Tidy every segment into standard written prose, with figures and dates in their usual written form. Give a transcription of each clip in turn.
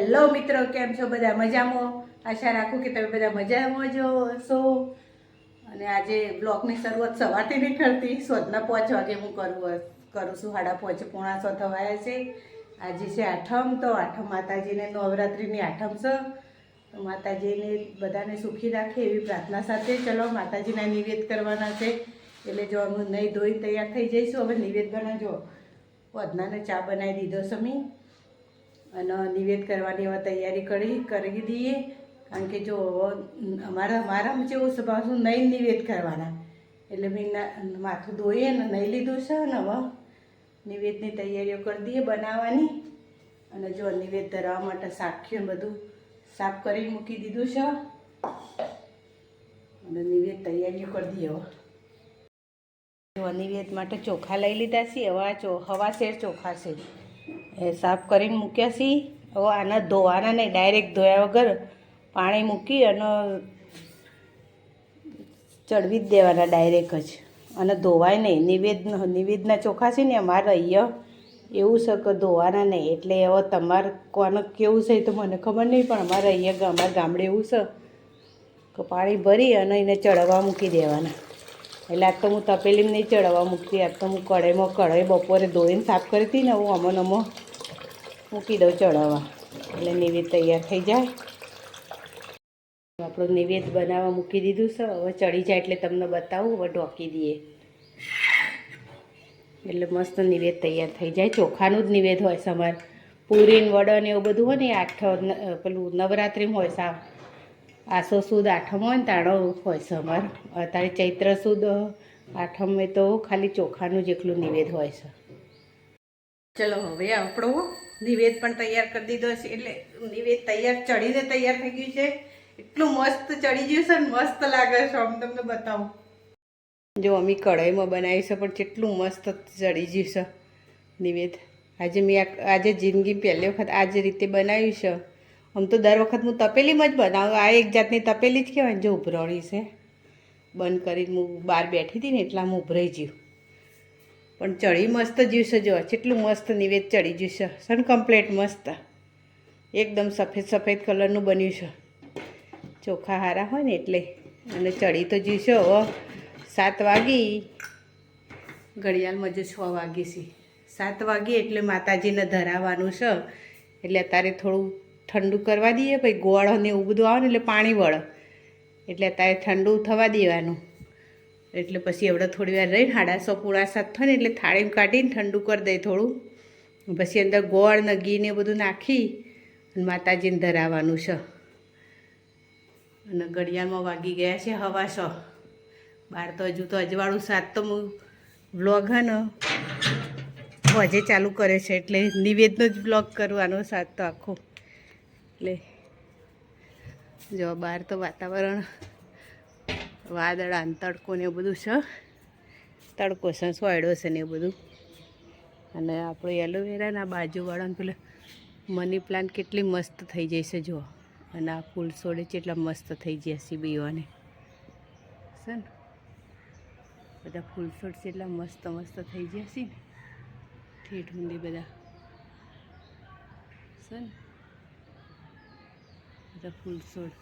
Hello મિત્રો, કેમ છો બધા? મજામાં? આશા રાખું કે તમે બધા મજામાં જ હશો. અને આજે બ્લોગની શરૂઆત સવારથી નહીં કરતી, સોજના 5 વાગે હું કરું છું. 5:30 પોણા 6 થવાયા છે. આજે છે આઠમ, તો આઠમ માતાજીને નવરાત્રિની આઠમ છે. તો માતાજીને બધાને સુખી રાખે એવી પ્રાર્થના સાથે ચલો માતાજીના નિવેદ કરવાના છે. એટલે જો હું નહીં ધોઈ તૈયાર થઈ જઈશું. હવે નિવેદ બનાવજો. વધનાને ચા બનાવી દીધો સમી અને નિવેદ કરવાની હવે તૈયારી કરી દઈએ. કારણ કે જો મારામાં જેવું સ્વભાવ શું નહીં નિવેદ કરવાના, એટલે મેં માથું ધોઈએ ને નહીં લીધું છે ને હવે નિવેદની તૈયારીઓ કરી દઈએ બનાવવાની. અને જો નિવેદ ધરવા માટે સાખ્યું બધું સાફ કરી મૂકી દીધું છે અને નિવેદ તૈયારીઓ કરી દઈએ. હવે નિવેદ માટે ચોખા લઈ લીધા છે. હવે હવાશેર ચોખા છે એ સાફ કરીને મૂક્યા છે. હવે આના ધોવાના નહીં, ડાયરેક્ટ ધોયા વગર પાણી મૂકી અને ચડવી જ દેવાના ડાયરેક્ટ જ, અને ધોવાય નહીં. નિવેદના ચોખા છે ને અમારે અહીંયા એવું છે કે ધોવાના નહીં. એટલે હવે તમારે કોને કેવું છે તો મને ખબર નહીં, પણ અમારે અહીંયા અમારા ગામડે એવું છે કે પાણી ભરી અને એને ચડવા મૂકી દેવાના. એટલે આજ તો હું તપેલીમાં નહીં ચડવા મૂકતી, આજ તો હું કઢાઈ બપોરે ધોઈને સાફ કરી હતી ને હું અમો મૂકી દઉં ચડાવવા, એટલે નિવેદ તૈયાર થઈ જાય. આપણું નિવેદ બનાવવા મૂકી દીધું છે. હવે ચડી જાય એટલે તમને બતાવું. હવે ઢોકી દઈએ એટલે મસ્ત નિવેદ તૈયાર થઈ જાય. ચોખાનું જ નિવેદ હોય છે અમારે. પૂરી વડા ને એવું બધું હોય ને પેલું નવરાત્રિમાં હોય છે. આસો સુદ આઠમ હોય ને તાણો હોય છે અમારે. અત્યારે ચૈત્ર સુદ આઠમ એ તો ખાલી ચોખાનું જ એકલું નિવેદ હોય છે. ચલો હવે આપણો નિવેદ પણ તૈયાર કરી દીધો છે. એટલે નિવેદ તૈયાર ચડીને તૈયાર થઈ ગયું છે. એટલું મસ્ત ચડી ગયું છે ને મસ્ત લાગે છે. આમ તમને બતાવું. જો અમે કઢાઈમાં બનાવ્યું છે પણ કેટલું મસ્ત ચડી ગયું છે નિવેદ. આજે જિંદગી પહેલી વખત આ જ રીતે બનાવ્યું છે. આમ તો દર વખત હું તપેલીમાં જ બનાવું. આ એક જાતની તપેલી જ કહેવાય ને. જો ઉભરાણી છે, બંધ કરીને હું બહાર બેઠી હતી ને એટલામાં ઉભરાઈ ગયું. પણ ચડી મસ્ત જ્યું છે. જો કેટલું મસ્ત નિવેદ ચડી ગયું છે. સન કમ્પ્લેટ મસ્ત એકદમ સફેદ કલરનું બન્યું છે. ચોખા હારા હોય ને એટલે. અને ચડી તો જ્યું છે. હવે 7 વાગી, ઘડિયાળમાં જે 6 વાગી છે. 7 વાગી એટલે માતાજીને ધરાવવાનું છે. એટલે અત્યારે થોડું ઠંડુ કરવા દઈએ. પછી ગોળ ને એવું બધું આવે ને એટલે પાણી વળે, એટલે અત્યારે ઠંડુ થવા દેવાનું. એટલે પછી એવડે થોડી વાર રહીને 6:30 પોણા 7 થાય ને એટલે થાળીમાં કાઢીને ઠંડુ કરી દઈએ થોડું. પછી અંદર ગોળ ને ઘી ને બધું નાખી અને માતાજીને ધરાવવાનું છે. અને ઘડિયાળમાં વાગી ગયા છે 6:15. બહાર તો હજુ તો અજવાળું. 7 તો હું વ્લોગ હે ને હજે ચાલુ કર્યો છે, એટલે નિવેદનો જ બ્લોગ કરવાનો 7 તો આખો. એટલે જો બહાર તો વાતાવરણ વાદળા તડકો ને એવું બધું છે. તડકો છે, સોયડો છે ને એવું બધું. અને આપણો એલોવેરાના બાજુવાળાને પેલા મની પ્લાન્ટ કેટલી મસ્ત થઈ જાય છે જુઓ. અને આ ફૂલ છોડે કેટલા મસ્ત થઈ ગયા છે બીવાને છે ને. બધા ફૂલ છોડ એટલા મસ્ત થઈ ગયા છે ને ઠેઠ ઊંડી બધા છે ને. બધા ફૂલ છોડ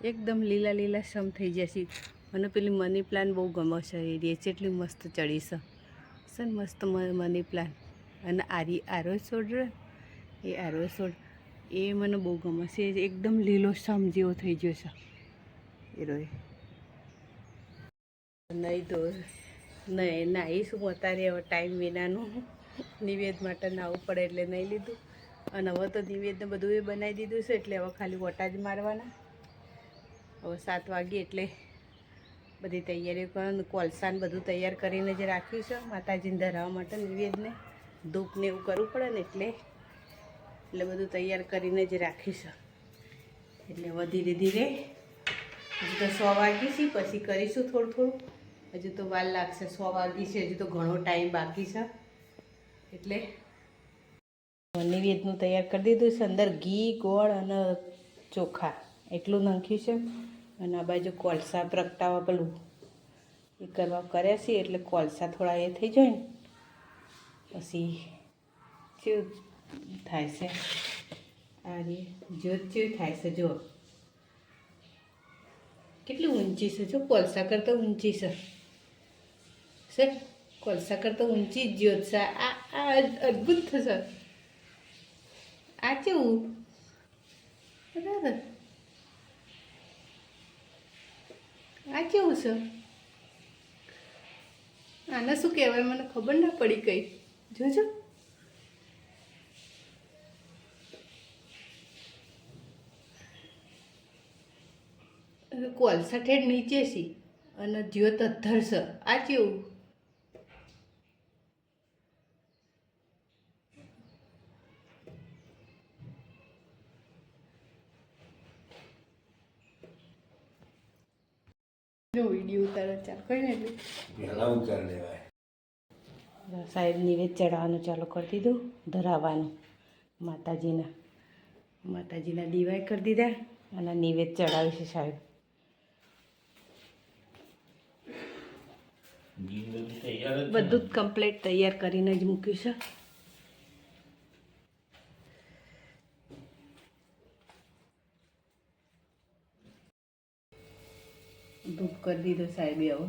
એકદમ લીલા સમ થઈ જશે. મને પેલી મની પ્લાન્ટ બહુ ગમે છે. એ એટલી મસ્ત ચડી છે ને મસ્ત મની પ્લાન્ટ. અને આરો છોડ એ આરો છોડ એ મને બહુ ગમે છે. એકદમ લીલો સમ જેવો થઈ ગયો છે એ રોય. નહીં નાહીશું અત્યારે. હવે ટાઈમ વિનાનું નિવેદ માટે નાહવું પડે એટલે નહીં લીધું. અને હવે તો નિવેદને બધું એ બનાવી દીધું છે. એટલે હવે ખાલી ઓટા જ મારવાના. હવે 7 વાગે એટલે બધી તૈયારીઓ કરવાનું. કોલસાને બધું તૈયાર કરીને જ રાખ્યું છે માતાજીને ધરાવવા માટે. નિવેદને ધૂપ ને એવું કરવું પડે ને એટલે બધું તૈયાર કરીને જ રાખ્યું છે. એટલે હવે ધીરે ધીરે હજુ તો 6 વાગી છે. પછી કરીશું થોડું. હજુ તો વાર લાગશે. 6 વાગી છે, હજુ તો ઘણો ટાઈમ બાકી છે. એટલે નિવેદનું તૈયાર કરી દીધું છે. અંદર ઘી, ગોળ અને ચોખા એટલું નાખ્યું છે. અને આ બાજુ કોલસા પ્રગટાવા પેલું એ કરવા કર્યા છે. એટલે કોલસા થોડા એ થઈ જાય ને પછી થાય છે આ જ્યોત જેવી થાય છે જો કેટલી ઊંચી છે જો કોલસા કરતાં ઊંચી છે કોલસા કરતાં ઊંચી જ જ્યોત છે આ આ અદ્ભુત થશે આ કેવું બરાબર આ કેવું છે આને શું કહેવાય મને ખબર ના પડી કઈ જોજો કોલસા ઠેઠ નીચે છે અને જ્યોત અધ્ધર છે આ કેવું વિડીયો ઉતારો ચાલુ કરીને એટલે પહેલા ઉતાર લેવાય સાહેબ નિવેદ ચડાવવાનું ચાલુ કરી દીધું ધરાવવાનું માતાજીના દીવાય કરી દીધા અને નિવેદ ચડાવ્યું છે સાહેબ બધું જ કમ્પ્લીટ તૈયાર કરીને જ મૂક્યું છે ધૂપ કરી દીધો સાહેબે હવે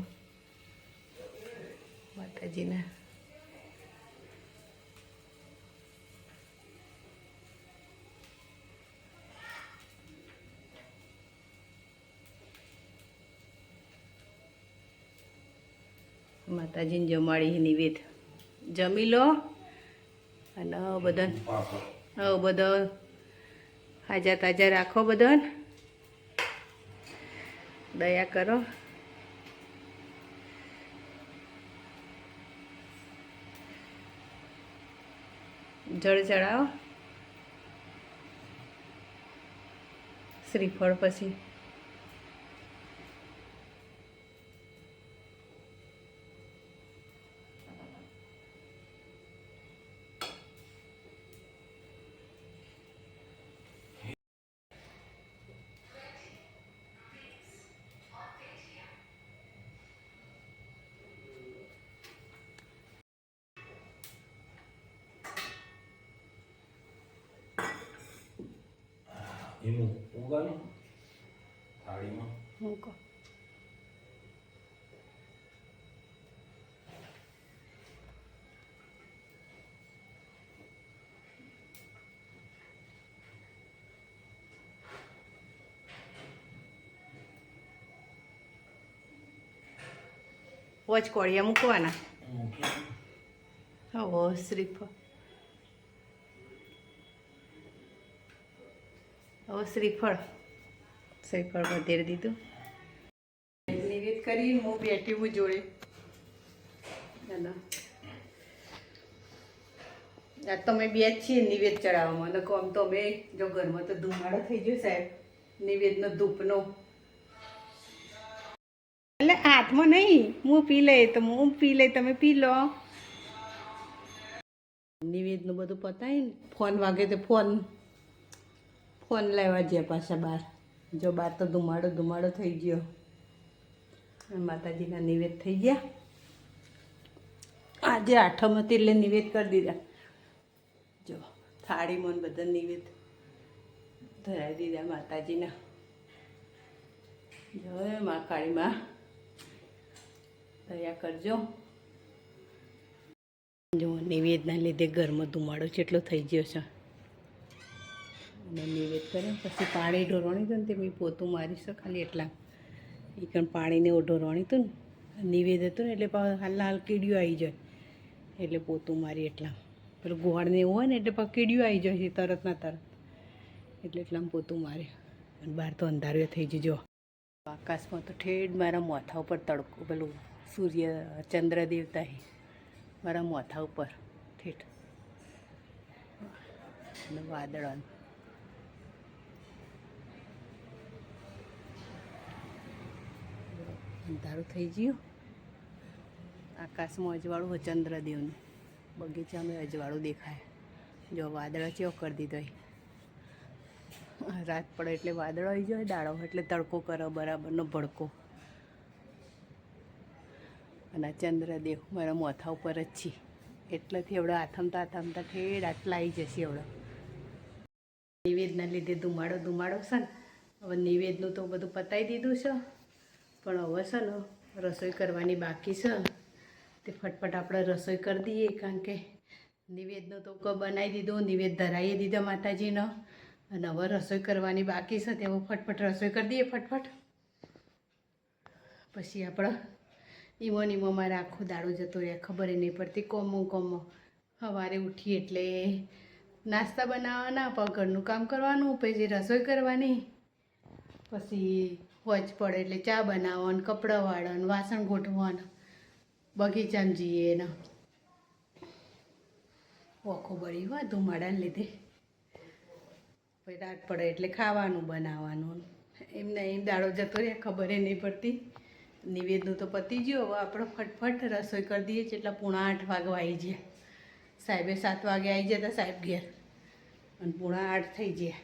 માતાજીના માતાજીને જમાડી નિવેદ જમી લો અને બધા હાજા તાજા રાખો બધાને દયા કરો જળ ચડાવો શ્રીફળ પછી એનું ઉગાડો થાળીમાં મૂકો વચ કોળિયા મૂકવાના હો શ્રીફળ હવે શ્રીફળ વધેરી દીધું નિવેદ કરી હું બેઠી હું જોડે આ તમે બે જ છીએ નિવેદ ચડાવવામાં અને આમ તો અમે જો ઘરમાં તો ધુમાડો થઈ ગયો સાહેબ નિવેદનો ધૂપનો એટલે હાથમાં નહીં હું પી લઈ તો હું પી લઈ તમે પી લો નિવેદનું બધું પતાય ને ફોન વાગે તો ફોન લેવા ગયા પાછા બહાર જો બહાર તો ધુમાડો થઈ ગયો માતાજીના નિવેદ થઈ ગયા આજે આઠમ હતી એટલે નિવેદ કરી દીધા જો થાળીમાં બધા નિવેદ ધરાવી દીધા માતાજીના જય મા કાળી માં દયા કરજો જો નિવેદના લીધે ઘરમાં ધુમાડો કેટલો થઈ ગયો છે અને નિવેદ કરે પછી પાણી ઢોરવાની હતું ને તે મેં પોતું મારીશ ખાલી એટલા એ પણ પાણીને ઢોરવાની હતું ને નિવેદ હતું ને એટલે હાલ કીડીઓ આવી જાય એટલે પોતું મારી એટલા પેલું ગોળને એવું હોય ને એટલે કીડીઓ આવી જાય છે તરત ના તરત એટલે એટલામાં પોતું મારે અને બહાર તો અંધાર્યો થઈ જજો આકાશમાં તો ઠેઠ મારા માથા ઉપર તડકો પેલું સૂર્ય ચંદ્ર દેવતા મારા માથા ઉપર ઠેઠ અને વાદળાનું અંધારું થઈ ગયું આકાશમાં અજવાળું હોય ચંદ્રદેવનું બગીચામાં અજવાળું દેખાય જો વાદળા ચેવો કરી દીધો રાત પડે એટલે વાદળો આવી જાય દાડો એટલે તડકો કરે બરાબરનો ભડકો અને ચંદ્રદેવ મારા માથા ઉપર જ છે એટલેથી એવડો આથમતા ઠેડ આટલા આવી જશે એવડો. નિવેદના લીધે ધુમાડો છે ને. હવે નિવેદનું તો બધું પતાવી દીધું છે, પણ હવે છે ને રસોઈ કરવાની બાકી છે. તે ફટફટ આપણે રસોઈ કરી દઈએ, કારણ કે નિવેદનું તો બનાવી દીધું, નિવેદ ધરાવી દીધા માતાજીનો, અને હવે રસોઈ કરવાની બાકી છે. તે ફટફટ રસોઈ કરી દઈએ ફટફટ. પછી આપણે ઈમો મારે આખો દાડો જતો રહે, ખબર નહીં પડતી. કોમો સવારે ઉઠીએ એટલે નાસ્તા બનાવવાના, પણ ઘરનું કામ કરવાનું, પછી રસોઈ કરવાની, પછી વચ પડે એટલે ચા બનાવવાનું, કપડાં વાળવાનું, વાસણ ગોઠવવાનું, બગીચામાં જઈએ ને ઓખો બળી હોય ધુમાડાને લીધે. પછી રાત પડે એટલે ખાવાનું બનાવવાનું, એમને એમ દાડો જતો રહે, ખબર નહીં પડતી. નિવેદનું તો પતી ગયું. હવે આપણે ફટફટ રસોઈ કરી દઈએ. જેટલા 7:45 વાગવા આવી જાય. સાહેબે 7 વાગે આવી જતા સાહેબ ઘેર, અને 7:45 થઈ ગયા.